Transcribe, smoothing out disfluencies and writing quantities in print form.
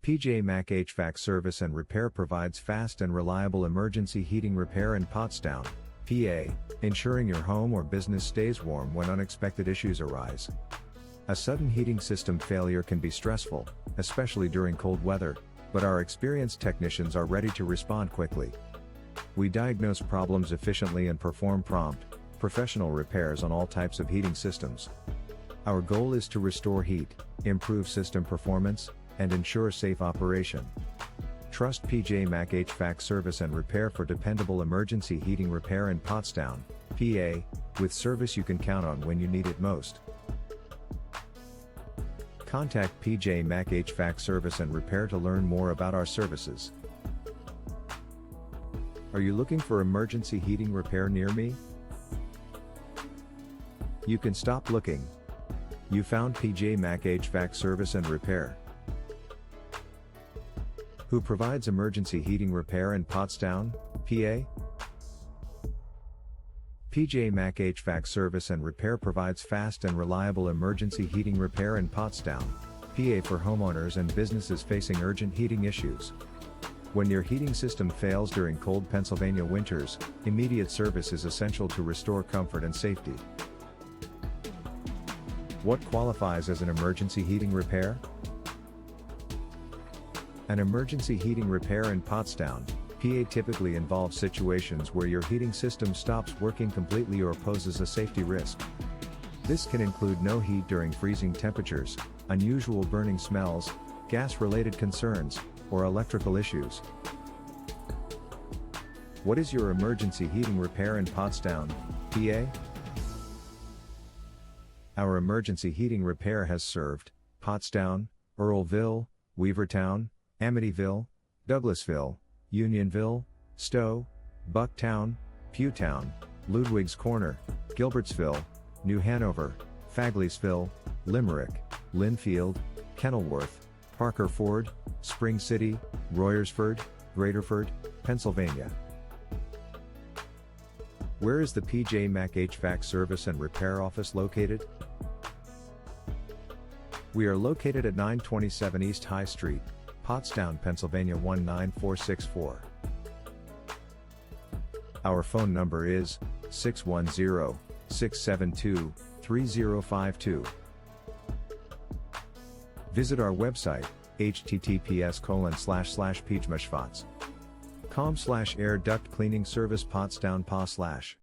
MAC HVAC Service and Repair provides fast and reliable emergency heating repair in Pottstown, PA, ensuring your home or business stays warm when unexpected issues arise. A sudden heating system failure can be stressful, especially during cold weather, but our experienced technicians are ready to respond quickly. We diagnose problems efficiently and perform prompt, professional repairs on all types of heating systems. Our goal is to restore heat, improve system performance, and ensure safe operation. Trust MAC HVAC Service and Repair for dependable emergency heating repair in Pottstown, PA, with service you can count on when you need it most. Contact MAC HVAC Service and Repair to learn more about our services. Are you looking for emergency heating repair near me? You can stop looking. You found MAC HVAC Service and Repair, who provides emergency heating repair in Pottstown, PA. MAC HVAC Service and Repair provides fast and reliable emergency heating repair in Pottstown, PA for homeowners and businesses facing urgent heating issues. When your heating system fails during cold Pennsylvania winters, immediate service is essential to restore comfort and safety. What qualifies as an emergency heating repair? An emergency heating repair in Pottstown, PA typically involves situations where your heating system stops working completely or poses a safety risk. This can include no heat during freezing temperatures, unusual burning smells, gas-related concerns, or electrical issues. What is your emergency heating repair in Pottstown, PA? Our emergency heating repair has served Pottstown, Earlville, Weavertown, Amityville, Douglasville, Unionville, Stowe, Bucktown, Pewtown, Ludwig's Corner, Gilbertsville, New Hanover, Fagleysville, Limerick, Linfield, Kenilworth, Parker Ford, Spring City, Royersford, Graterford, Pennsylvania. Where is the MAC HVAC Service and Repair office located? We are located at 927 East High Street, Pottstown, Pennsylvania 19464. Our phone number is 610-672-3052. Visit our website, https://pjmashvats.com/air duct cleaning service Pottstown PA/.